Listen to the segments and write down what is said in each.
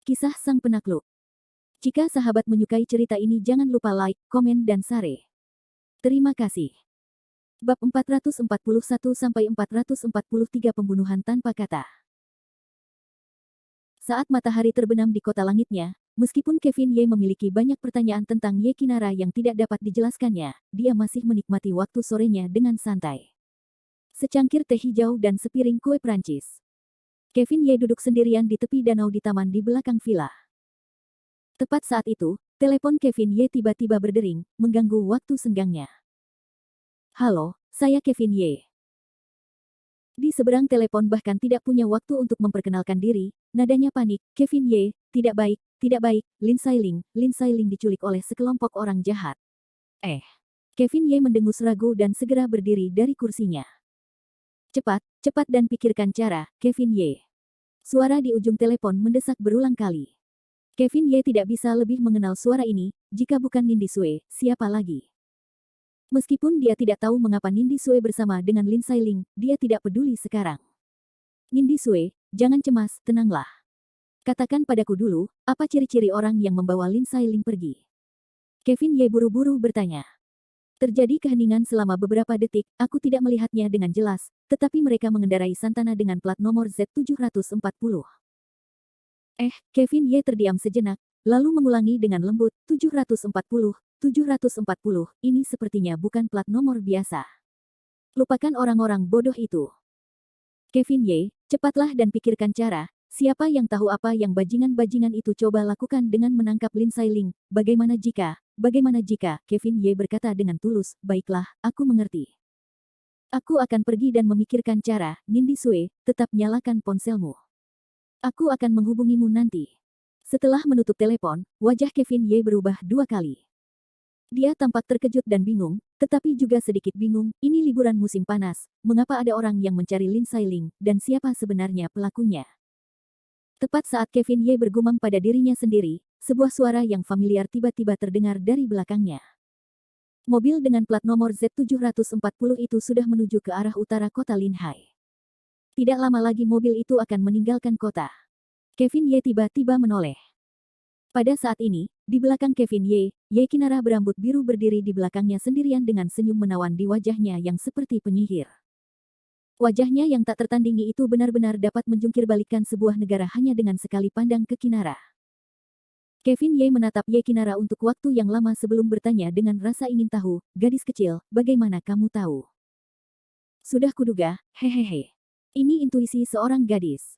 Kisah Sang Penakluk. Jika sahabat menyukai cerita ini jangan lupa like, komen dan share. Terima kasih. Bab 441-443 Pembunuhan Tanpa Kata. Saat matahari terbenam di kota langitnya, meskipun Kevin Ye memiliki banyak pertanyaan tentang Ye Kinara yang tidak dapat dijelaskannya, dia masih menikmati waktu sorenya dengan santai. Secangkir teh hijau dan sepiring kue Prancis. Kevin Ye duduk sendirian di tepi danau di taman di belakang villa. Tepat saat itu, telepon Kevin Ye tiba-tiba berdering, mengganggu waktu senggangnya. Halo, saya Kevin Ye. Di seberang telepon bahkan tidak punya waktu untuk memperkenalkan diri, nadanya panik. Kevin Ye, tidak baik, Lin Sailing diculik oleh sekelompok orang jahat. Kevin Ye mendengus ragu dan segera berdiri dari kursinya. Cepat dan pikirkan cara, Kevin Ye. Suara di ujung telepon mendesak berulang kali. Kevin Ye tidak bisa lebih mengenal suara ini, jika bukan Nindi Sue, siapa lagi? Meskipun dia tidak tahu mengapa Nindi Sue bersama dengan Lin Sailing, dia tidak peduli sekarang. Nindi Sue, jangan cemas, tenanglah. Katakan padaku dulu, apa ciri-ciri orang yang membawa Lin Sailing pergi? Kevin Ye buru-buru bertanya. Terjadi keheningan selama beberapa detik, aku tidak melihatnya dengan jelas, tetapi mereka mengendarai Santana dengan plat nomor Z740. Kevin Ye terdiam sejenak, lalu mengulangi dengan lembut, 740, ini sepertinya bukan plat nomor biasa. Lupakan orang-orang bodoh itu. Kevin Ye, cepatlah dan pikirkan cara, siapa yang tahu apa yang bajingan-bajingan itu coba lakukan dengan menangkap Lin Sailing, bagaimana jika, Kevin Ye berkata dengan tulus, baiklah, aku mengerti. Aku akan pergi dan memikirkan cara, Nindi Sue, tetap nyalakan ponselmu. Aku akan menghubungimu nanti. Setelah menutup telepon, wajah Kevin Ye berubah 2 kali. Dia tampak terkejut dan bingung, tetapi juga sedikit bingung, ini liburan musim panas, mengapa ada orang yang mencari Lin Sailing, dan siapa sebenarnya pelakunya? Tepat saat Kevin Ye bergumam pada dirinya sendiri, sebuah suara yang familiar tiba-tiba terdengar dari belakangnya. Mobil dengan plat nomor Z740 itu sudah menuju ke arah utara kota Linhai. Tidak lama lagi mobil itu akan meninggalkan kota. Kevin Ye tiba-tiba menoleh. Pada saat ini, di belakang Kevin Ye, Ye Kinara berambut biru berdiri di belakangnya sendirian dengan senyum menawan di wajahnya yang seperti penyihir. Wajahnya yang tak tertandingi itu benar-benar dapat menjungkirbalikkan sebuah negara hanya dengan sekali pandang ke Kinara. Kevin Ye menatap Ye Kinara untuk waktu yang lama sebelum bertanya dengan rasa ingin tahu, gadis kecil, bagaimana kamu tahu? Sudah kuduga, hehehe. Ini intuisi seorang gadis.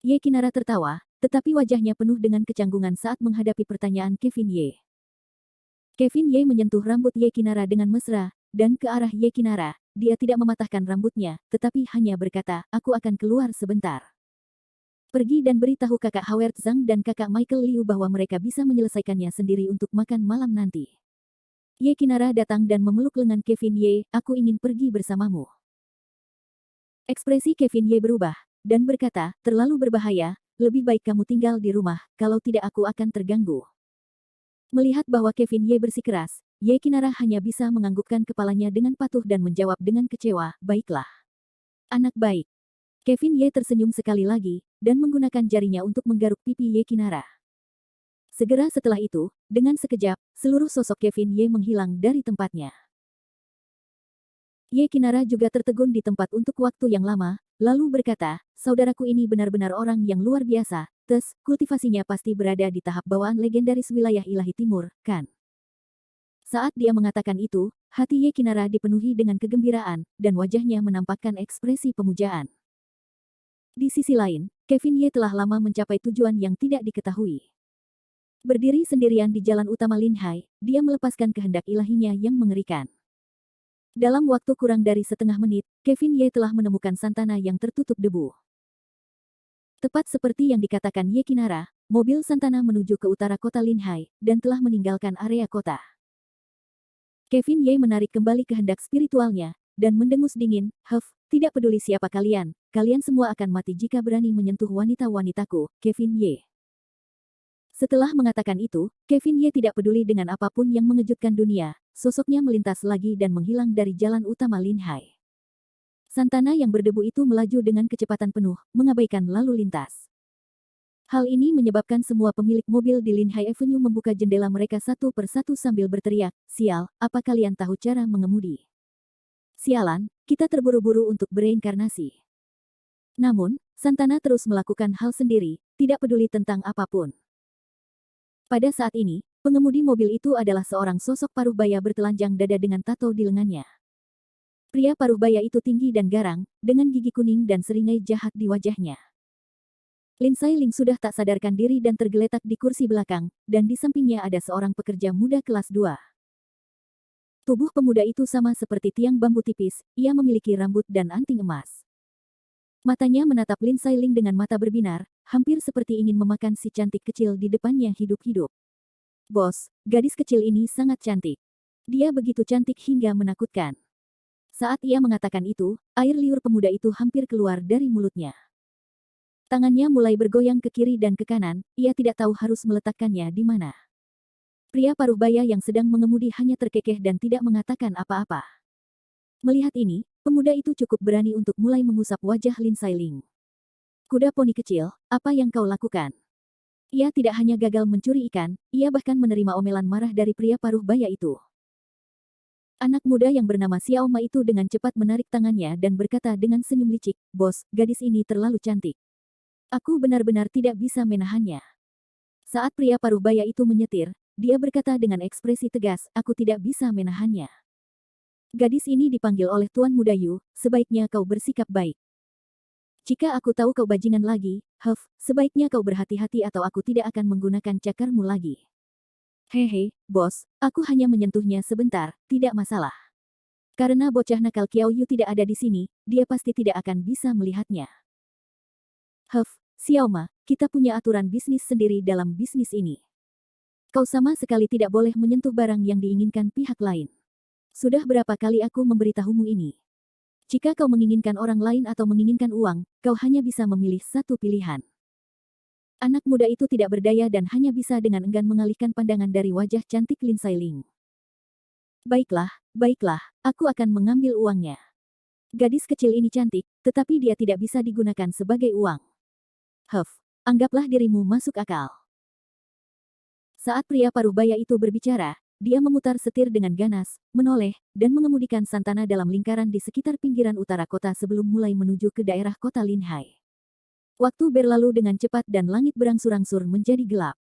Ye Kinara tertawa, tetapi wajahnya penuh dengan kecanggungan saat menghadapi pertanyaan Kevin Ye. Kevin Ye menyentuh rambut Ye Kinara dengan mesra, dan ke arah Ye Kinara, dia tidak mematahkan rambutnya, tetapi hanya berkata, aku akan keluar sebentar. Pergi dan beritahu kakak Howard Zhang dan kakak Michael Liu bahwa mereka bisa menyelesaikannya sendiri untuk makan malam nanti. Ye Kinara datang dan memeluk lengan Kevin Ye, aku ingin pergi bersamamu. Ekspresi Kevin Ye berubah, dan berkata, terlalu berbahaya, lebih baik kamu tinggal di rumah, kalau tidak aku akan terganggu. Melihat bahwa Kevin Ye bersikeras, Ye Kinara hanya bisa menganggukkan kepalanya dengan patuh dan menjawab dengan kecewa, baiklah. Anak baik. Kevin Ye tersenyum sekali lagi, dan menggunakan jarinya untuk menggaruk pipi Ye Kinara. Segera setelah itu, dengan sekejap, seluruh sosok Kevin Ye menghilang dari tempatnya. Ye Kinara juga tertegun di tempat untuk waktu yang lama, lalu berkata, saudaraku ini benar-benar orang yang luar biasa, kultivasinya pasti berada di tahap bawaan legendaris wilayah ilahi timur, kan? Saat dia mengatakan itu, hati Ye Kinara dipenuhi dengan kegembiraan, dan wajahnya menampakkan ekspresi pemujaan. Di sisi lain, Kevin Ye telah lama mencapai tujuan yang tidak diketahui. Berdiri sendirian di jalan utama Linhai, dia melepaskan kehendak ilahinya yang mengerikan. Dalam waktu kurang dari setengah menit, Kevin Ye telah menemukan Santana yang tertutup debu. Tepat seperti yang dikatakan Ye Kinara, mobil Santana menuju ke utara kota Linhai, dan telah meninggalkan area kota. Kevin Ye menarik kembali kehendak spiritualnya, dan mendengus dingin, tidak peduli siapa kalian semua akan mati jika berani menyentuh wanita-wanitaku, Kevin Ye. Setelah mengatakan itu, Kevin Ye tidak peduli dengan apapun yang mengejutkan dunia, sosoknya melintas lagi dan menghilang dari jalan utama Linhai. Santana yang berdebu itu melaju dengan kecepatan penuh, mengabaikan lalu lintas. Hal ini menyebabkan semua pemilik mobil di Linhai Avenue membuka jendela mereka satu persatu sambil berteriak, "Sial, apa kalian tahu cara mengemudi? Sialan, kita terburu-buru untuk bereinkarnasi." Namun, Santana terus melakukan hal sendiri, tidak peduli tentang apapun. Pada saat ini, pengemudi mobil itu adalah seorang sosok paruh baya bertelanjang dada dengan tato di lengannya. Pria paruh baya itu tinggi dan garang, dengan gigi kuning dan seringai jahat di wajahnya. Lindsay Ling sudah tak sadarkan diri dan tergeletak di kursi belakang, dan di sampingnya ada seorang pekerja muda kelas 2. Tubuh pemuda itu sama seperti tiang bambu tipis, ia memiliki rambut dan anting emas. Matanya menatap Lindsay Ling dengan mata berbinar, hampir seperti ingin memakan si cantik kecil di depannya hidup-hidup. "Bos, gadis kecil ini sangat cantik. Dia begitu cantik hingga menakutkan." Saat ia mengatakan itu, air liur pemuda itu hampir keluar dari mulutnya. Tangannya mulai bergoyang ke kiri dan ke kanan, ia tidak tahu harus meletakkannya di mana. Pria paruh baya yang sedang mengemudi hanya terkekeh dan tidak mengatakan apa-apa. Melihat ini, pemuda itu cukup berani untuk mulai mengusap wajah Lindsay Ling. "Kuda poni kecil, apa yang kau lakukan?" Ia tidak hanya gagal mencuri ikan, ia bahkan menerima omelan marah dari pria paruh baya itu. Anak muda yang bernama Xiao Ma itu dengan cepat menarik tangannya dan berkata dengan senyum licik, "Bos, gadis ini terlalu cantik. Aku benar-benar tidak bisa menahannya." Saat pria paruh baya itu menyetir, dia berkata dengan ekspresi tegas, "Aku tidak bisa menahannya. Gadis ini dipanggil oleh Tuan Muda Yu, sebaiknya kau bersikap baik. Jika aku tahu kau bajingan lagi, sebaiknya kau berhati-hati atau aku tidak akan menggunakan cakarmu lagi." "Hehe, bos, aku hanya menyentuhnya sebentar, tidak masalah. Karena bocah nakal Qiao Yu tidak ada di sini, dia pasti tidak akan bisa melihatnya." "Xiao Ma, kita punya aturan bisnis sendiri dalam bisnis ini. Kau sama sekali tidak boleh menyentuh barang yang diinginkan pihak lain. Sudah berapa kali aku memberitahumu ini? Jika kau menginginkan orang lain atau menginginkan uang, kau hanya bisa memilih satu pilihan." Anak muda itu tidak berdaya dan hanya bisa dengan enggan mengalihkan pandangan dari wajah cantik Lindsay Ling. Baiklah, aku akan mengambil uangnya. Gadis kecil ini cantik, tetapi dia tidak bisa digunakan sebagai uang. Anggaplah dirimu masuk akal." Saat pria paruh baya itu berbicara, dia memutar setir dengan ganas, menoleh, dan mengemudikan Santana dalam lingkaran di sekitar pinggiran utara kota sebelum mulai menuju ke daerah kota Linhai. Waktu berlalu dengan cepat dan langit berangsur-angsur menjadi gelap.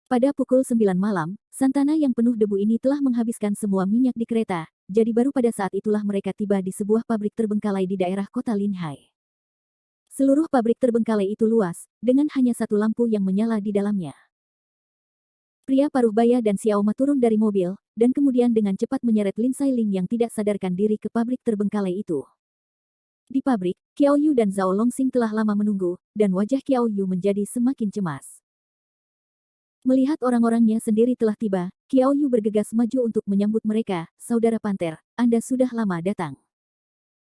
Pada pukul 9 malam, Santana yang penuh debu ini telah menghabiskan semua minyak di kereta, jadi baru pada saat itulah mereka tiba di sebuah pabrik terbengkalai di daerah kota Linhai. Seluruh pabrik terbengkalai itu luas, dengan hanya satu lampu yang menyala di dalamnya. Pria paruh baya dan Xiao Ma turun dari mobil, dan kemudian dengan cepat menyeret Lindsay Ling yang tidak sadarkan diri ke pabrik terbengkalai itu. Di pabrik, Qiao Yu dan Zhao Longxing telah lama menunggu, dan wajah Qiao Yu menjadi semakin cemas. Melihat orang-orangnya sendiri telah tiba, Qiao Yu bergegas maju untuk menyambut mereka. "Saudara Panter, Anda sudah lama datang."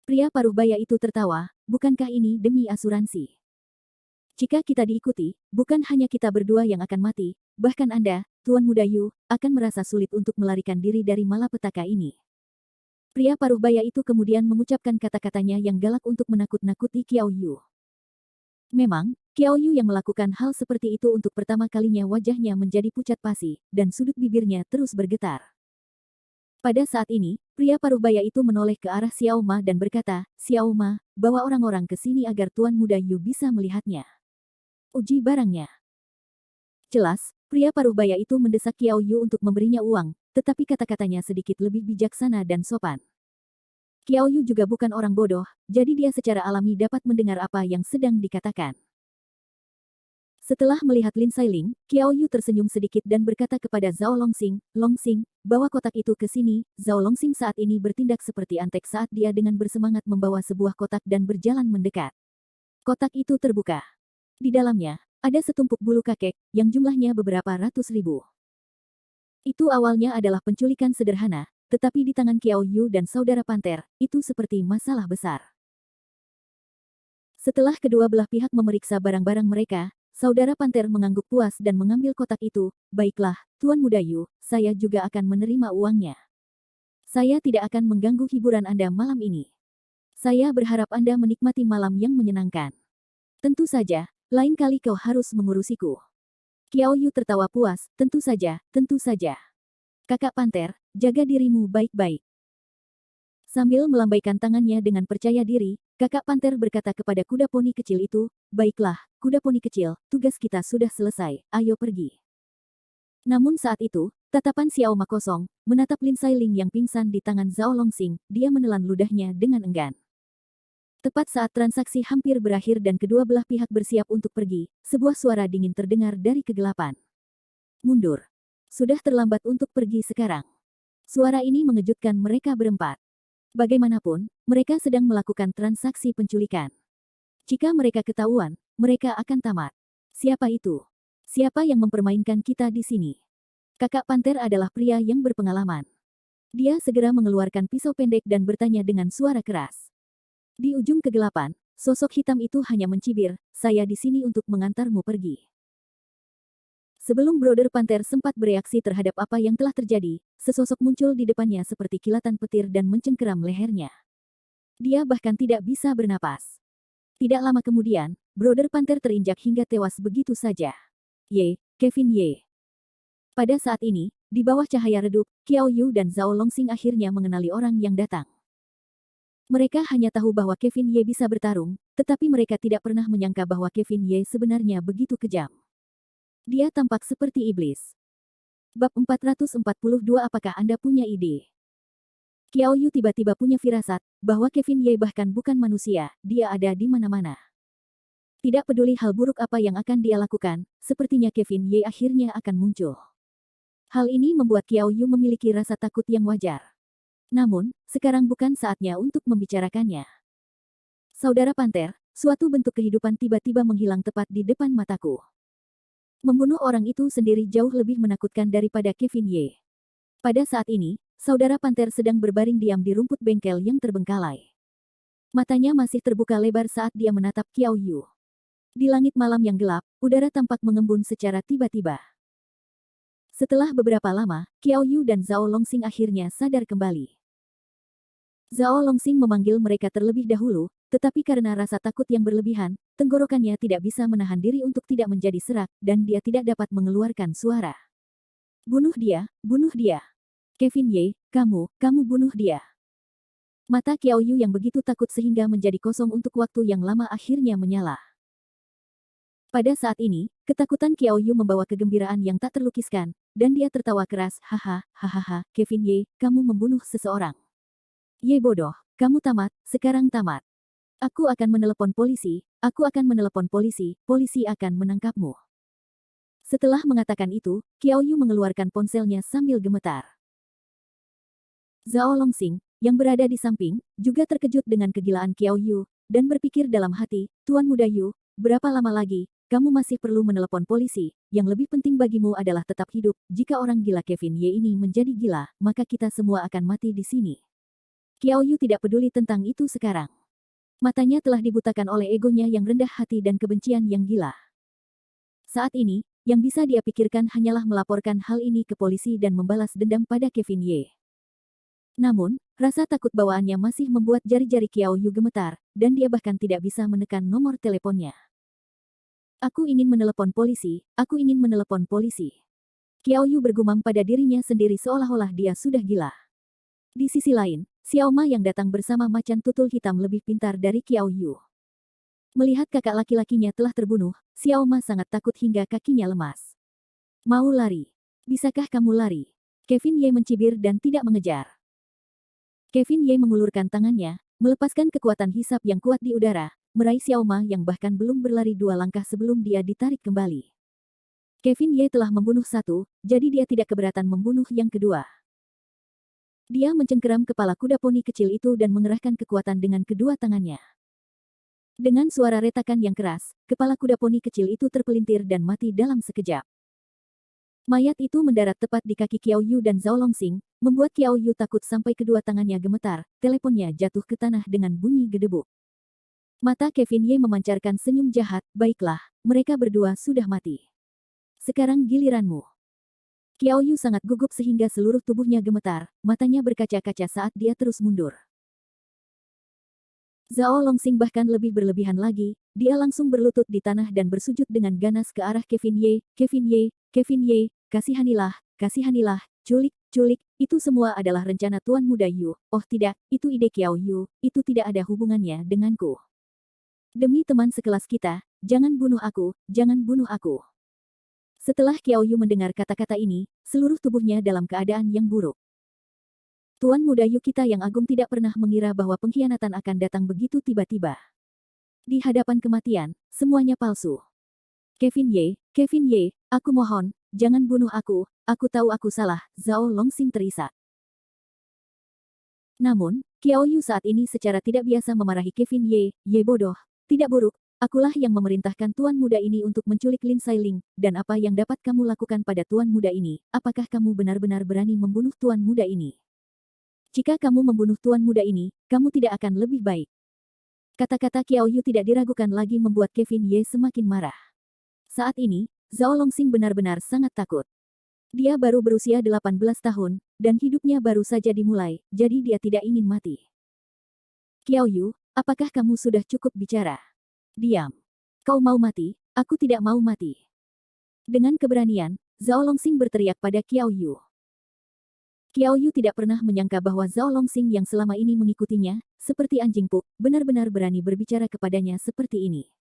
Pria paruh baya itu tertawa, "Bukankah ini demi asuransi? Jika kita diikuti, bukan hanya kita berdua yang akan mati, bahkan Anda, Tuan Muda Yu, akan merasa sulit untuk melarikan diri dari malapetaka ini." Pria paruh baya itu kemudian mengucapkan kata-katanya yang galak untuk menakut-nakuti Qiao Yu. Memang, Qiao Yu yang melakukan hal seperti itu untuk pertama kalinya wajahnya menjadi pucat pasi, dan sudut bibirnya terus bergetar. Pada saat ini, pria paruh baya itu menoleh ke arah Xiao Ma dan berkata, "Xiao Ma, bawa orang-orang ke sini agar Tuan Muda Yu bisa melihatnya. Uji barangnya." Jelas, pria paruh baya itu mendesak Qiao Yu untuk memberinya uang, tetapi kata-katanya sedikit lebih bijaksana dan sopan. Qiao Yu juga bukan orang bodoh, jadi dia secara alami dapat mendengar apa yang sedang dikatakan. Setelah melihat Lindsay Ling, Qiao Yu tersenyum sedikit dan berkata kepada Zhao Longxing, "Longxing, bawa kotak itu ke sini." Zhao Longxing saat ini bertindak seperti antek saat dia dengan bersemangat membawa sebuah kotak dan berjalan mendekat. Kotak itu terbuka. Di dalamnya, ada setumpuk bulu kakek, yang jumlahnya beberapa ratus ribu. Itu awalnya adalah penculikan sederhana, tetapi di tangan Qiao Yu dan saudara Panter, itu seperti masalah besar. Setelah kedua belah pihak memeriksa barang-barang mereka, saudara Panter mengangguk puas dan mengambil kotak itu. "Baiklah, Tuan Muda Yu, saya juga akan menerima uangnya. Saya tidak akan mengganggu hiburan Anda malam ini. Saya berharap Anda menikmati malam yang menyenangkan." "Tentu saja, Lain kali kau harus mengurusiku. Qiao Yu tertawa puas, tentu saja, tentu saja. Kakak Panter, jaga dirimu baik-baik. Sambil melambaikan tangannya dengan percaya diri, Kakak Panter berkata kepada kuda poni kecil itu, baiklah, kuda poni kecil, tugas kita sudah selesai, ayo pergi. Namun saat itu, tatapan Xiao Ma kosong, menatap Lin Sailing yang pingsan di tangan Zhao Longxing, dia menelan ludahnya dengan enggan. Tepat saat transaksi hampir berakhir dan kedua belah pihak bersiap untuk pergi, sebuah suara dingin terdengar dari kegelapan. Mundur. Sudah terlambat untuk pergi sekarang. Suara ini mengejutkan mereka berempat. Bagaimanapun, mereka sedang melakukan transaksi penculikan. Jika mereka ketahuan, mereka akan tamat. Siapa itu? Siapa yang mempermainkan kita di sini? Kakak Panter adalah pria yang berpengalaman. Dia segera mengeluarkan pisau pendek dan bertanya dengan suara keras. Di ujung kegelapan, sosok hitam itu hanya mencibir, saya di sini untuk mengantarmu pergi. Sebelum Brother Panther sempat bereaksi terhadap apa yang telah terjadi, sesosok muncul di depannya seperti kilatan petir dan mencengkeram lehernya. Dia bahkan tidak bisa bernapas. Tidak lama kemudian, Brother Panther terinjak hingga tewas begitu saja. Kevin Ye. Pada saat ini, di bawah cahaya redup, Qiao Yu dan Zhao Longxing akhirnya mengenali orang yang datang. Mereka hanya tahu bahwa Kevin Ye bisa bertarung, tetapi mereka tidak pernah menyangka bahwa Kevin Ye sebenarnya begitu kejam. Dia tampak seperti iblis. Bab 442 apakah Anda punya ide? Qiao Yu tiba-tiba punya firasat, bahwa Kevin Ye bahkan bukan manusia, dia ada di mana-mana. Tidak peduli hal buruk apa yang akan dia lakukan, sepertinya Kevin Ye akhirnya akan muncul. Hal ini membuat Qiao Yu memiliki rasa takut yang wajar. Namun, sekarang bukan saatnya untuk membicarakannya. Saudara Panter, suatu bentuk kehidupan tiba-tiba menghilang tepat di depan mataku. Membunuh orang itu sendiri jauh lebih menakutkan daripada Kevin Ye. Pada saat ini, Saudara Panter sedang berbaring diam di rumput bengkel yang terbengkalai. Matanya masih terbuka lebar saat dia menatap Qiao Yu. Di langit malam yang gelap, udara tampak mengembun secara tiba-tiba. Setelah beberapa lama, Qiao Yu dan Zhao Longxing akhirnya sadar kembali. Zhao Longxing memanggil mereka terlebih dahulu, tetapi karena rasa takut yang berlebihan, tenggorokannya tidak bisa menahan diri untuk tidak menjadi serak, dan dia tidak dapat mengeluarkan suara. Bunuh dia, bunuh dia. Kevin Ye, kamu bunuh dia. Mata Qiao Yu yang begitu takut sehingga menjadi kosong untuk waktu yang lama akhirnya menyala. Pada saat ini, ketakutan Qiao Yu membawa kegembiraan yang tak terlukiskan, dan dia tertawa keras, hahaha, Kevin Ye, kamu membunuh seseorang. Ye bodoh, kamu tamat, sekarang tamat. Aku akan menelepon polisi, polisi akan menangkapmu. Setelah mengatakan itu, Qiao Yu mengeluarkan ponselnya sambil gemetar. Zhao Longxing, yang berada di samping, juga terkejut dengan kegilaan Qiao Yu, dan berpikir dalam hati, Tuan Muda Yu, berapa lama lagi, kamu masih perlu menelepon polisi, yang lebih penting bagimu adalah tetap hidup, jika orang gila Kevin Ye ini menjadi gila, maka kita semua akan mati di sini. Qiao Yu tidak peduli tentang itu sekarang. Matanya telah dibutakan oleh egonya yang rendah hati dan kebencian yang gila. Saat ini, yang bisa dia pikirkan hanyalah melaporkan hal ini ke polisi dan membalas dendam pada Kevin Ye. Namun, rasa takut bawaannya masih membuat jari-jari Qiao Yu gemetar, dan dia bahkan tidak bisa menekan nomor teleponnya. Aku ingin menelepon polisi, aku ingin menelepon polisi. Qiao Yu bergumam pada dirinya sendiri seolah-olah dia sudah gila. Di sisi lain, Xiao Ma yang datang bersama macan tutul hitam lebih pintar dari Qiao Yu. Melihat kakak laki-lakinya telah terbunuh, Xiao Ma sangat takut hingga kakinya lemas. Mau lari? Bisakah kamu lari? Kevin Ye mencibir dan tidak mengejar. Kevin Ye mengulurkan tangannya, melepaskan kekuatan hisap yang kuat di udara, meraih Xiao Ma yang bahkan belum berlari 2 langkah sebelum dia ditarik kembali. Kevin Ye telah membunuh satu, jadi dia tidak keberatan membunuh yang kedua. Dia mencengkeram kepala kuda poni kecil itu dan mengerahkan kekuatan dengan kedua tangannya. Dengan suara retakan yang keras, kepala kuda poni kecil itu terpelintir dan mati dalam sekejap. Mayat itu mendarat tepat di kaki Qiao Yu dan Zhao Longxing, membuat Qiao Yu takut sampai kedua tangannya gemetar, teleponnya jatuh ke tanah dengan bunyi gedebuk. Mata Kevin Ye memancarkan senyum jahat, baiklah, mereka berdua sudah mati. Sekarang giliranmu. Qiao Yu sangat gugup sehingga seluruh tubuhnya gemetar, matanya berkaca-kaca saat dia terus mundur. Zhao Longsing bahkan lebih berlebihan lagi, dia langsung berlutut di tanah dan bersujud dengan ganas ke arah Kevin Ye, Kevin Ye, Kevin Ye, kasihanilah, culik, culik, itu semua adalah rencana Tuan Muda Yu, oh tidak, itu ide Kiao Yu, itu tidak ada hubungannya denganku. Demi teman sekelas kita, jangan bunuh aku, jangan bunuh aku. Setelah Kiao Yu mendengar kata-kata ini, seluruh tubuhnya dalam keadaan yang buruk. Tuan Muda Yu kita yang agung tidak pernah mengira bahwa pengkhianatan akan datang begitu tiba-tiba. Di hadapan kematian, semuanya palsu. Kevin Ye, aku mohon, jangan bunuh aku tahu aku salah, Zhao Longsing terisak. Namun, Kiao Yu saat ini secara tidak biasa memarahi Kevin Ye bodoh, tidak buruk, akulah yang memerintahkan Tuan Muda ini untuk menculik Lin Sailing, dan apa yang dapat kamu lakukan pada Tuan Muda ini, apakah kamu benar-benar berani membunuh Tuan Muda ini? Jika kamu membunuh Tuan Muda ini, kamu tidak akan lebih baik. Kata-kata Kiao Yu tidak diragukan lagi membuat Kevin Ye semakin marah. Saat ini, Zhao Longsing benar-benar sangat takut. Dia baru berusia 18 tahun, dan hidupnya baru saja dimulai, jadi dia tidak ingin mati. Kiao Yu, apakah kamu sudah cukup bicara? Diam. Kau mau mati, aku tidak mau mati. Dengan keberanian, Zhao Longsing berteriak pada Kiao Yu. Kiao Yu tidak pernah menyangka bahwa Zhao Longsing yang selama ini mengikutinya, seperti anjing puk, benar-benar berani berbicara kepadanya seperti ini.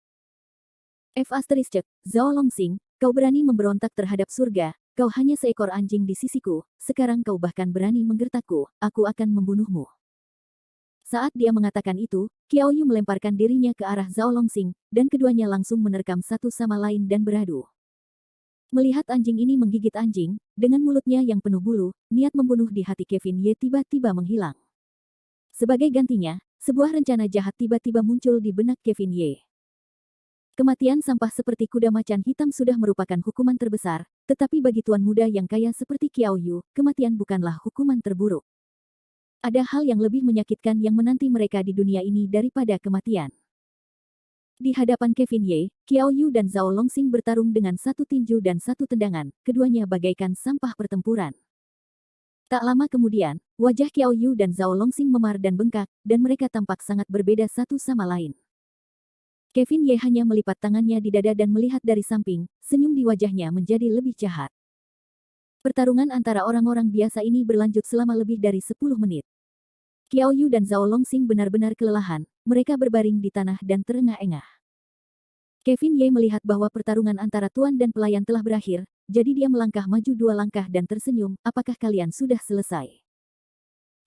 Zhao Longsing, kau berani memberontak terhadap surga, kau hanya seekor anjing di sisiku, sekarang kau bahkan berani menggertakku, aku akan membunuhmu. Saat dia mengatakan itu, Kiao Yu melemparkan dirinya ke arah Zhao Longsing, dan keduanya langsung menerkam satu sama lain dan beradu. Melihat anjing ini menggigit anjing, dengan mulutnya yang penuh bulu, niat membunuh di hati Kevin Ye tiba-tiba menghilang. Sebagai gantinya, sebuah rencana jahat tiba-tiba muncul di benak Kevin Ye. Kematian sampah seperti kuda macan hitam sudah merupakan hukuman terbesar, tetapi bagi tuan muda yang kaya seperti Kiao Yu, kematian bukanlah hukuman terburuk. Ada hal yang lebih menyakitkan yang menanti mereka di dunia ini daripada kematian. Di hadapan Kevin Ye, Kiao Yu dan Zhao Longsing bertarung dengan satu tinju dan satu tendangan, keduanya bagaikan sampah pertempuran. Tak lama kemudian, wajah Kiao Yu dan Zhao Longsing memar dan bengkak, dan mereka tampak sangat berbeda satu sama lain. Kevin Ye hanya melipat tangannya di dada dan melihat dari samping, senyum di wajahnya menjadi lebih jahat. Pertarungan antara orang-orang biasa ini berlanjut selama lebih dari 10 menit. Kiao Yu dan Zhao Longsing benar-benar kelelahan, mereka berbaring di tanah dan terengah-engah. Kevin Ye melihat bahwa pertarungan antara tuan dan pelayan telah berakhir, jadi dia melangkah maju 2 langkah dan tersenyum, apakah kalian sudah selesai?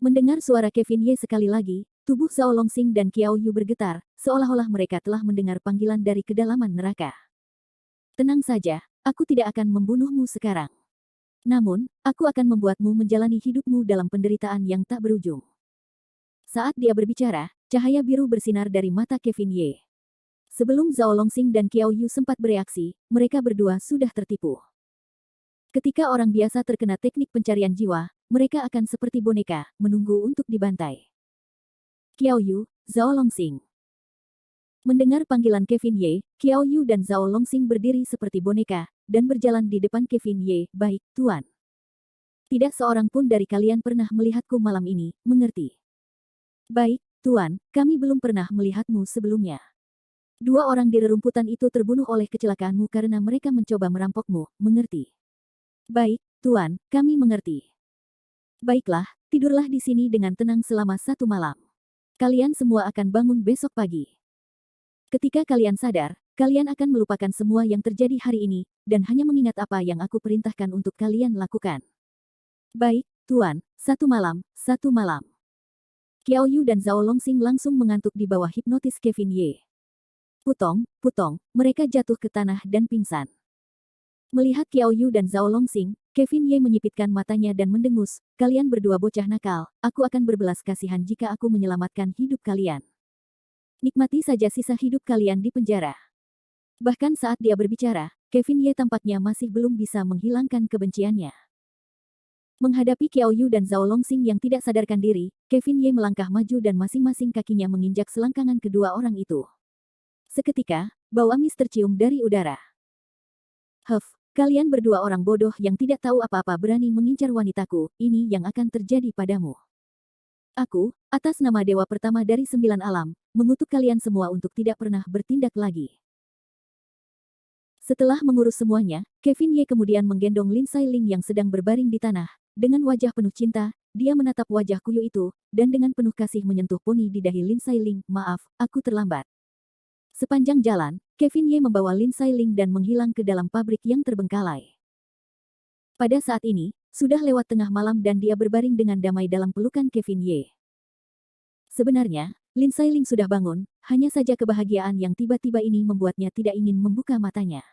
Mendengar suara Kevin Ye sekali lagi, tubuh Zhao Longsing dan Kiao Yu bergetar, seolah-olah mereka telah mendengar panggilan dari kedalaman neraka. Tenang saja, aku tidak akan membunuhmu sekarang. Namun, aku akan membuatmu menjalani hidupmu dalam penderitaan yang tak berujung. Saat dia berbicara, cahaya biru bersinar dari mata Kevin Ye. Sebelum Zhao Longsing dan Kiao Yu sempat bereaksi, mereka berdua sudah tertipu. Ketika orang biasa terkena teknik pencarian jiwa, mereka akan seperti boneka, menunggu untuk dibantai. Kiao Yu, Zhao Longsing. Mendengar panggilan Kevin Ye, Kiao Yu dan Zhao Longsing berdiri seperti boneka, dan berjalan di depan Kevin Ye, baik, Tuan. Tidak seorang pun dari kalian pernah melihatku malam ini, mengerti? Baik, Tuan, kami belum pernah melihatmu sebelumnya. 2 orang di rerumputan itu terbunuh oleh kecelakaanmu karena mereka mencoba merampokmu, mengerti? Baik, Tuan, kami mengerti. Baiklah, tidurlah di sini dengan tenang selama 1 malam. Kalian semua akan bangun besok pagi. Ketika kalian sadar, kalian akan melupakan semua yang terjadi hari ini, dan hanya mengingat apa yang aku perintahkan untuk kalian lakukan. Baik, Tuan, 1 malam, 1 malam. Kiao Yu dan Zhao Longsing langsung mengantuk di bawah hipnotis Kevin Ye. Putong, mereka jatuh ke tanah dan pingsan. Melihat Kiao Yu dan Zhao Longsing, Kevin Ye menyipitkan matanya dan mendengus, kalian berdua bocah nakal, aku akan berbelas kasihan jika aku menyelamatkan hidup kalian. Nikmati saja sisa hidup kalian di penjara. Bahkan saat dia berbicara, Kevin Ye tampaknya masih belum bisa menghilangkan kebenciannya. Menghadapi Kiao Yu dan Zhao Longsing yang tidak sadarkan diri, Kevin Ye melangkah maju dan masing-masing kakinya menginjak selangkangan kedua orang itu. Seketika, bau amis tercium dari udara. Kalian berdua orang bodoh yang tidak tahu apa-apa berani mengincar wanitaku, ini yang akan terjadi padamu. Aku, atas nama dewa pertama dari 9 alam, mengutuk kalian semua untuk tidak pernah bertindak lagi. Setelah mengurus semuanya, Kevin Ye kemudian menggendong Lin Sailing yang sedang berbaring di tanah. Dengan wajah penuh cinta, dia menatap wajah kuyu itu, dan dengan penuh kasih menyentuh poni di dahi Lin Sailing. Maaf, aku terlambat. Sepanjang jalan, Kevin Ye membawa Lin Sailing dan menghilang ke dalam pabrik yang terbengkalai. Pada saat ini, sudah lewat tengah malam dan dia berbaring dengan damai dalam pelukan Kevin Ye. Sebenarnya, Lin Sailing sudah bangun, hanya saja kebahagiaan yang tiba-tiba ini membuatnya tidak ingin membuka matanya.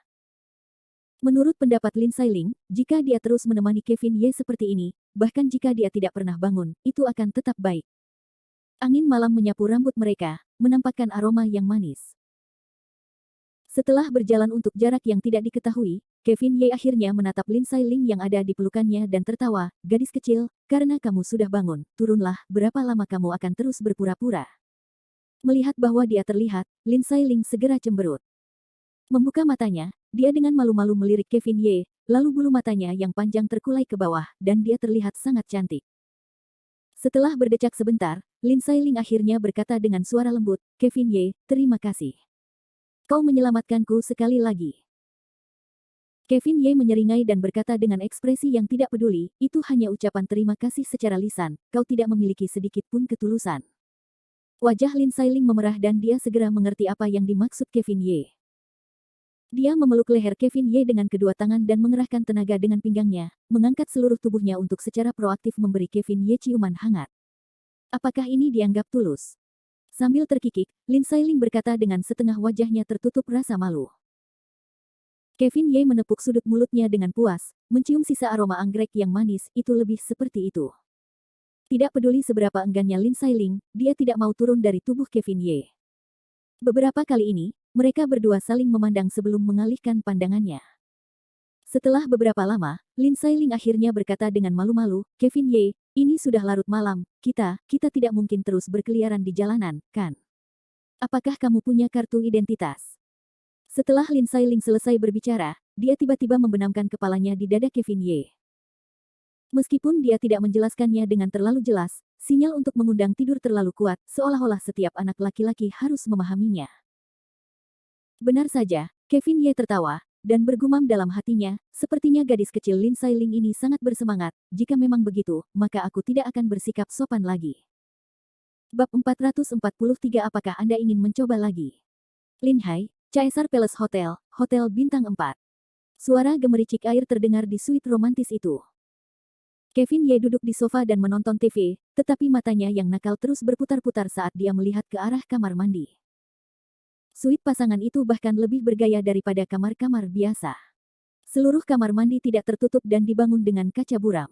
Menurut pendapat Lin Sailing, jika dia terus menemani Kevin Ye seperti ini, bahkan jika dia tidak pernah bangun, itu akan tetap baik. Angin malam menyapu rambut mereka, menampakkan aroma yang manis. Setelah berjalan untuk jarak yang tidak diketahui, Kevin Ye akhirnya menatap Lin Sailing yang ada di pelukannya dan tertawa, "Gadis kecil, karena kamu sudah bangun, turunlah, berapa lama kamu akan terus berpura-pura?" Melihat bahwa dia terlihat, Lin Sailing segera cemberut. Membuka matanya, dia dengan malu-malu melirik Kevin Ye, lalu bulu matanya yang panjang terkulai ke bawah, dan dia terlihat sangat cantik. Setelah berdecak sebentar, Lin Sailing akhirnya berkata dengan suara lembut, "Kevin Ye, terima kasih. Kau menyelamatkanku sekali lagi." Kevin Ye menyeringai dan berkata dengan ekspresi yang tidak peduli, "Itu hanya ucapan terima kasih secara lisan, kau tidak memiliki sedikit pun ketulusan." Wajah Lin Sailing memerah dan dia segera mengerti apa yang dimaksud Kevin Ye. Dia memeluk leher Kevin Ye dengan kedua tangan dan mengerahkan tenaga dengan pinggangnya, mengangkat seluruh tubuhnya untuk secara proaktif memberi Kevin Ye ciuman hangat. Apakah ini dianggap tulus? Sambil terkikik, Lin Sailing berkata dengan setengah wajahnya tertutup rasa malu. Kevin Ye menepuk sudut mulutnya dengan puas, mencium sisa aroma anggrek yang manis, itu lebih seperti itu. Tidak peduli seberapa enggannya Lin Sailing, dia tidak mau turun dari tubuh Kevin Ye. Beberapa kali ini, mereka berdua saling memandang sebelum mengalihkan pandangannya. Setelah beberapa lama, Lin Sailing akhirnya berkata dengan malu-malu, "Kevin Ye, ini sudah larut malam, kita tidak mungkin terus berkeliaran di jalanan, kan? Apakah kamu punya kartu identitas?" Setelah Lin Sailing selesai berbicara, dia tiba-tiba membenamkan kepalanya di dada Kevin Ye. Meskipun dia tidak menjelaskannya dengan terlalu jelas, sinyal untuk mengundang tidur terlalu kuat, seolah-olah setiap anak laki-laki harus memahaminya. Benar saja, Kevin Ye tertawa, dan bergumam dalam hatinya, sepertinya gadis kecil Lin Sailing ini sangat bersemangat, jika memang begitu, maka aku tidak akan bersikap sopan lagi. Bab 443 Apakah Anda ingin mencoba lagi? Lin Hai, Caesar Palace Hotel, Hotel Bintang 4. Suara gemericik air terdengar di suite romantis itu. Kevin Ye duduk di sofa dan menonton TV, tetapi matanya yang nakal terus berputar-putar saat dia melihat ke arah kamar mandi. Suite pasangan itu bahkan lebih bergaya daripada kamar-kamar biasa. Seluruh kamar mandi tidak tertutup dan dibangun dengan kaca buram.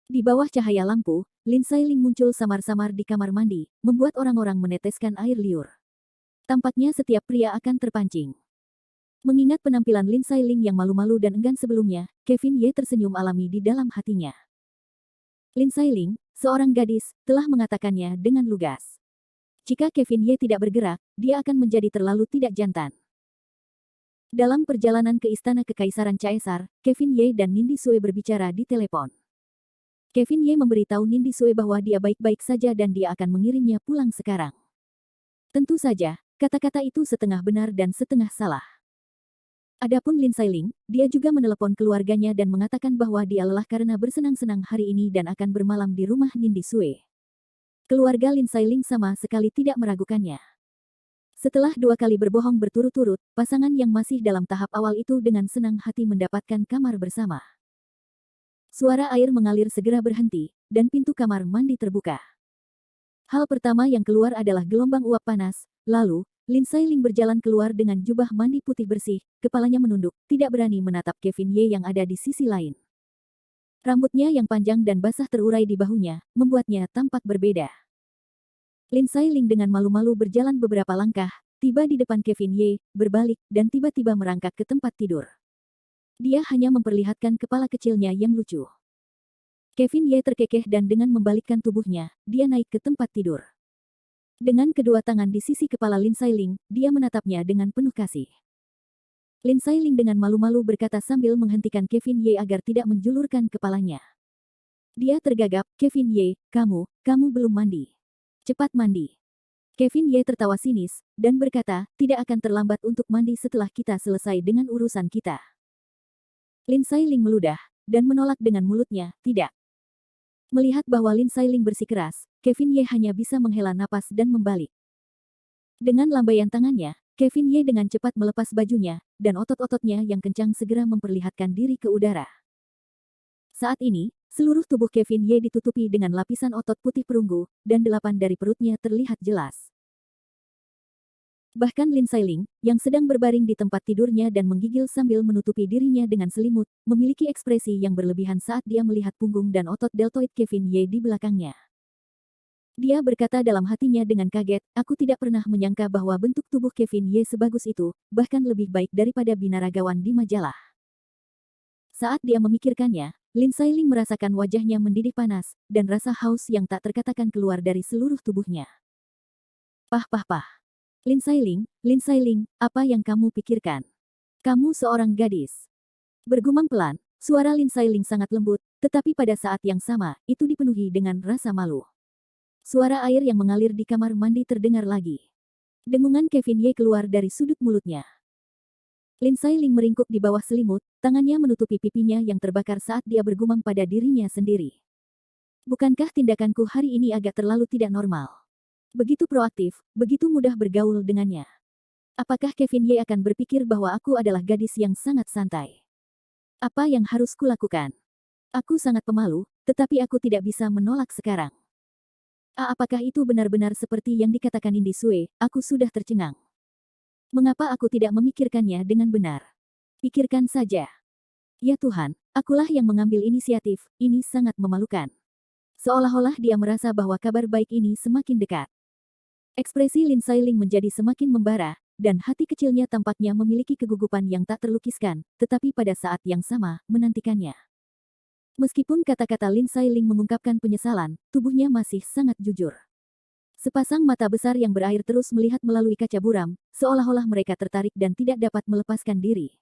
Di bawah cahaya lampu, Lin Sailing muncul samar-samar di kamar mandi, membuat orang-orang meneteskan air liur. Tampaknya setiap pria akan terpancing. Mengingat penampilan Lin Sailing yang malu-malu dan enggan sebelumnya, Kevin Ye tersenyum alami di dalam hatinya. Lin Sailing, seorang gadis, telah mengatakannya dengan lugas. Jika Kevin Ye tidak bergerak, dia akan menjadi terlalu tidak jantan. Dalam perjalanan ke istana kekaisaran Caesar, Kevin Ye dan Nindi Sue berbicara di telepon. Kevin Ye memberitahu Nindi Sue bahwa dia baik-baik saja dan dia akan mengirimnya pulang sekarang. Tentu saja, kata-kata itu setengah benar dan setengah salah. Adapun Lin Sailing, dia juga menelepon keluarganya dan mengatakan bahwa dia lelah karena bersenang-senang hari ini dan akan bermalam di rumah Nindi Sue. Keluarga Lin Sailing sama sekali tidak meragukannya. Setelah 2 kali berbohong berturut-turut, pasangan yang masih dalam tahap awal itu dengan senang hati mendapatkan kamar bersama. Suara air mengalir segera berhenti, dan pintu kamar mandi terbuka. Hal pertama yang keluar adalah gelombang uap panas, lalu, Lin Sailing berjalan keluar dengan jubah mandi putih bersih, kepalanya menunduk, tidak berani menatap Kevin Ye yang ada di sisi lain. Rambutnya yang panjang dan basah terurai di bahunya, membuatnya tampak berbeda. Lin Sailing dengan malu-malu berjalan beberapa langkah, tiba di depan Kevin Ye, berbalik, dan tiba-tiba merangkak ke tempat tidur. Dia hanya memperlihatkan kepala kecilnya yang lucu. Kevin Ye terkekeh dan dengan membalikkan tubuhnya, dia naik ke tempat tidur. Dengan kedua tangan di sisi kepala Lin Sailing, dia menatapnya dengan penuh kasih. Lin Sailing dengan malu-malu berkata sambil menghentikan Kevin Ye agar tidak menjulurkan kepalanya. Dia tergagap, Kevin Ye, kamu belum mandi. Cepat mandi. Kevin Ye tertawa sinis, dan berkata, tidak akan terlambat untuk mandi setelah kita selesai dengan urusan kita. Lin Sailing meludah, dan menolak dengan mulutnya, tidak. Melihat bahwa Lin Sailing bersikeras, Kevin Ye hanya bisa menghela napas dan membalik. Dengan lambaian tangannya, Kevin Ye dengan cepat melepas bajunya, dan otot-ototnya yang kencang segera memperlihatkan diri ke udara. Saat ini, seluruh tubuh Kevin Ye ditutupi dengan lapisan otot putih perunggu, dan 8 dari perutnya terlihat jelas. Bahkan Lin Sailing, yang sedang berbaring di tempat tidurnya dan menggigil sambil menutupi dirinya dengan selimut, memiliki ekspresi yang berlebihan saat dia melihat punggung dan otot deltoid Kevin Ye di belakangnya. Dia berkata dalam hatinya dengan kaget, aku tidak pernah menyangka bahwa bentuk tubuh Kevin Ye sebagus itu, bahkan lebih baik daripada binaragawan di majalah. Saat dia memikirkannya, Lin Sailing merasakan wajahnya mendidih panas, dan rasa haus yang tak terkatakan keluar dari seluruh tubuhnya. Pah. Lin Sailing, apa yang kamu pikirkan? Kamu seorang gadis. Bergumam pelan, suara Lin Sailing sangat lembut, tetapi pada saat yang sama, itu dipenuhi dengan rasa malu. Suara air yang mengalir di kamar mandi terdengar lagi. Dengungan Kevin Ye keluar dari sudut mulutnya. Lin Sailing meringkuk di bawah selimut, tangannya menutupi pipinya yang terbakar saat dia bergumam pada dirinya sendiri. Bukankah tindakanku hari ini agak terlalu tidak normal? Begitu proaktif, begitu mudah bergaul dengannya. Apakah Kevin Ye akan berpikir bahwa aku adalah gadis yang sangat santai? Apa yang harus kulakukan? Aku sangat pemalu, tetapi aku tidak bisa menolak sekarang. Apakah itu benar-benar seperti yang dikatakan Indi Sue? Aku sudah tercengang. Mengapa aku tidak memikirkannya dengan benar? Pikirkan saja. Ya Tuhan, akulah yang mengambil inisiatif, ini sangat memalukan. Seolah-olah dia merasa bahwa kabar baik ini semakin dekat. Ekspresi Lin Sailing menjadi semakin membara, dan hati kecilnya tampaknya memiliki kegugupan yang tak terlukiskan, tetapi pada saat yang sama, menantikannya. Meskipun kata-kata Lin Sailing mengungkapkan penyesalan, tubuhnya masih sangat jujur. Sepasang mata besar yang berair terus melihat melalui kaca buram, seolah-olah mereka tertarik dan tidak dapat melepaskan diri.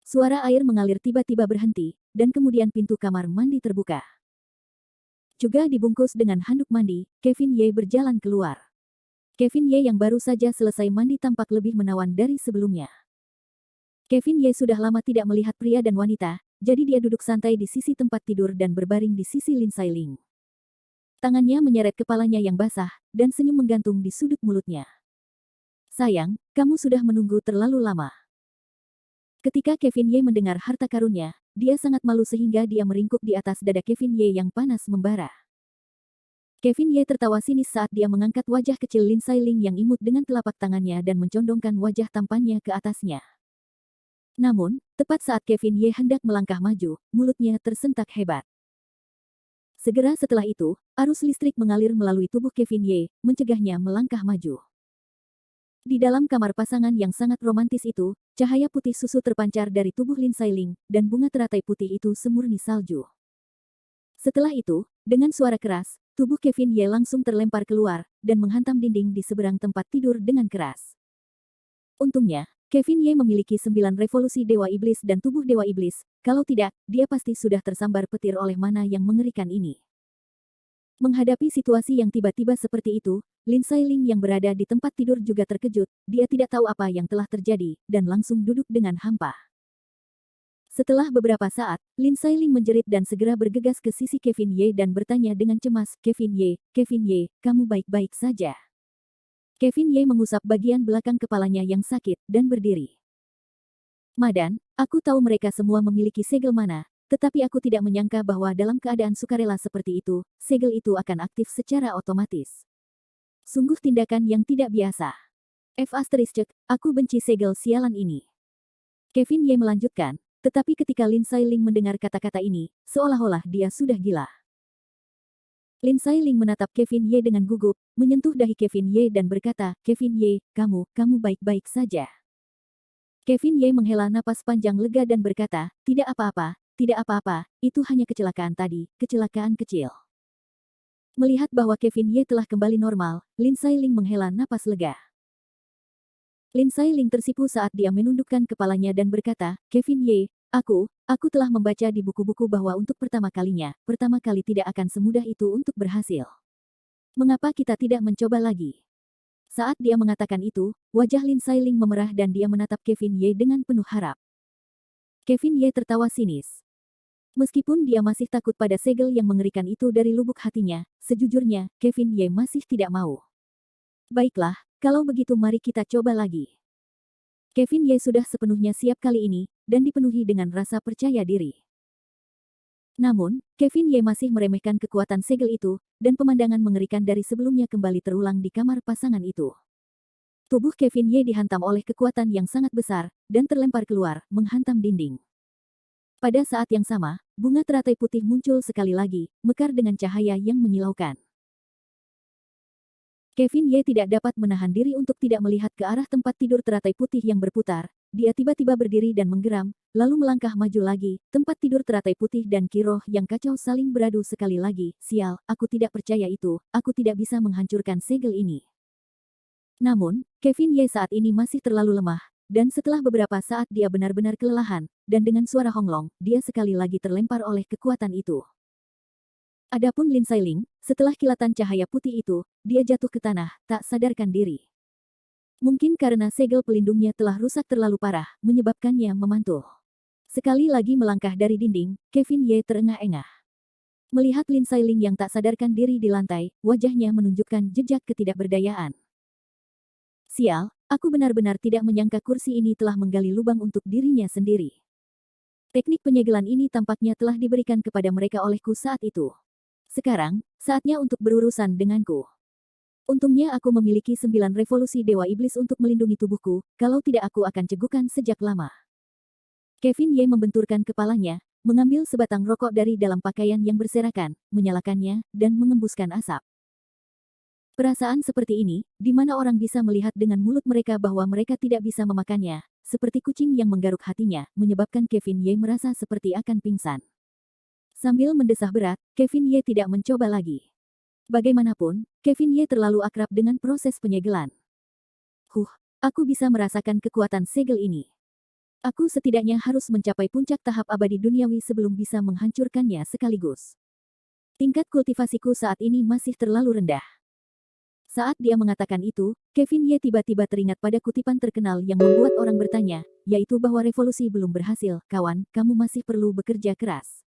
Suara air mengalir tiba-tiba berhenti, dan kemudian pintu kamar mandi terbuka. Juga dibungkus dengan handuk mandi, Kevin Ye berjalan keluar. Kevin Ye yang baru saja selesai mandi tampak lebih menawan dari sebelumnya. Kevin Ye sudah lama tidak melihat pria dan wanita, jadi dia duduk santai di sisi tempat tidur dan berbaring di sisi Lin Sailing. Tangannya menyeret kepalanya yang basah, dan senyum menggantung di sudut mulutnya. Sayang, kamu sudah menunggu terlalu lama. Ketika Kevin Ye mendengar harta karunnya, dia sangat malu sehingga dia meringkuk di atas dada Kevin Ye yang panas membara. Kevin Ye tertawa sinis saat dia mengangkat wajah kecil Lin Sailing yang imut dengan telapak tangannya dan mencondongkan wajah tampannya ke atasnya. Namun, tepat saat Kevin Ye hendak melangkah maju, mulutnya tersentak hebat. Segera setelah itu, arus listrik mengalir melalui tubuh Kevin Ye, mencegahnya melangkah maju. Di dalam kamar pasangan yang sangat romantis itu, cahaya putih susu terpancar dari tubuh Lin Sailing, dan bunga teratai putih itu semurni salju. Setelah itu, dengan suara keras, tubuh Kevin Ye langsung terlempar keluar, dan menghantam dinding di seberang tempat tidur dengan keras. Untungnya, Kevin Ye memiliki 9 revolusi Dewa Iblis dan tubuh Dewa Iblis, kalau tidak, dia pasti sudah tersambar petir oleh mana yang mengerikan ini. Menghadapi situasi yang tiba-tiba seperti itu, Lin Sailing yang berada di tempat tidur juga terkejut, dia tidak tahu apa yang telah terjadi, dan langsung duduk dengan hampa. Setelah beberapa saat, Lin Sailing menjerit dan segera bergegas ke sisi Kevin Ye dan bertanya dengan cemas, Kevin Ye, kamu baik-baik saja? Kevin Ye mengusap bagian belakang kepalanya yang sakit, dan berdiri. Madan, aku tahu mereka semua memiliki segel mana, tetapi aku tidak menyangka bahwa dalam keadaan sukarela seperti itu, segel itu akan aktif secara otomatis. Sungguh tindakan yang tidak biasa. Aku benci segel sialan ini. Kevin Ye melanjutkan, tetapi ketika Lin Sailing mendengar kata-kata ini, seolah-olah dia sudah gila. Lin Sailing menatap Kevin Ye dengan gugup, menyentuh dahi Kevin Ye dan berkata, Kevin Ye, kamu baik-baik saja. Kevin Ye menghela napas panjang lega dan berkata, tidak apa-apa, itu hanya kecelakaan tadi, kecelakaan kecil. Melihat bahwa Kevin Ye telah kembali normal, Lin Sailing menghela napas lega. Lin Sailing tersipu saat dia menundukkan kepalanya dan berkata, Kevin Ye, Aku telah membaca di buku-buku bahwa untuk pertama kali tidak akan semudah itu untuk berhasil. Mengapa kita tidak mencoba lagi? Saat dia mengatakan itu, wajah Lin Sailing memerah dan dia menatap Kevin Ye dengan penuh harap. Kevin Ye tertawa sinis. Meskipun dia masih takut pada segel yang mengerikan itu dari lubuk hatinya, sejujurnya, Kevin Ye masih tidak mau. Baiklah, kalau begitu mari kita coba lagi. Kevin Ye sudah sepenuhnya siap kali ini, dan dipenuhi dengan rasa percaya diri. Namun, Kevin Ye masih meremehkan kekuatan segel itu, dan pemandangan mengerikan dari sebelumnya kembali terulang di kamar pasangan itu. Tubuh Kevin Ye dihantam oleh kekuatan yang sangat besar, dan terlempar keluar, menghantam dinding. Pada saat yang sama, bunga teratai putih muncul sekali lagi, mekar dengan cahaya yang menyilaukan. Kevin Ye tidak dapat menahan diri untuk tidak melihat ke arah tempat tidur teratai putih yang berputar. Dia tiba-tiba berdiri dan menggeram, lalu melangkah maju lagi. Tempat tidur teratai putih dan Kiroh yang kacau saling beradu sekali lagi. Sial, aku tidak percaya itu, aku tidak bisa menghancurkan segel ini. Namun, Kevin Ye saat ini masih terlalu lemah, dan setelah beberapa saat dia benar-benar kelelahan, dan dengan suara honglong, dia sekali lagi terlempar oleh kekuatan itu. Adapun Lin Sailing, setelah kilatan cahaya putih itu, dia jatuh ke tanah, tak sadarkan diri. Mungkin karena segel pelindungnya telah rusak terlalu parah, menyebabkannya memantul. Sekali lagi melangkah dari dinding, Kevin Ye terengah-engah. Melihat Lin Sailing yang tak sadarkan diri di lantai, wajahnya menunjukkan jejak ketidakberdayaan. Sial, aku benar-benar tidak menyangka kursi ini telah menggali lubang untuk dirinya sendiri. Teknik penyegelan ini tampaknya telah diberikan kepada mereka olehku saat itu. Sekarang, saatnya untuk berurusan denganku. Untungnya aku memiliki 9 revolusi Dewa Iblis untuk melindungi tubuhku, kalau tidak aku akan cegukan sejak lama. Kevin Ye membenturkan kepalanya, mengambil sebatang rokok dari dalam pakaian yang berserakan, menyalakannya, dan mengembuskan asap. Perasaan seperti ini, di mana orang bisa melihat dengan mulut mereka bahwa mereka tidak bisa memakannya, seperti kucing yang menggaruk hatinya, menyebabkan Kevin Ye merasa seperti akan pingsan. Sambil mendesah berat, Kevin Ye tidak mencoba lagi. Bagaimanapun, Kevin Ye terlalu akrab dengan proses penyegelan. Aku bisa merasakan kekuatan segel ini. Aku setidaknya harus mencapai puncak tahap abadi duniawi sebelum bisa menghancurkannya sekaligus. Tingkat kultivasiku saat ini masih terlalu rendah. Saat dia mengatakan itu, Kevin Ye tiba-tiba teringat pada kutipan terkenal yang membuat orang bertanya, yaitu bahwa revolusi belum berhasil, kawan, kamu masih perlu bekerja keras.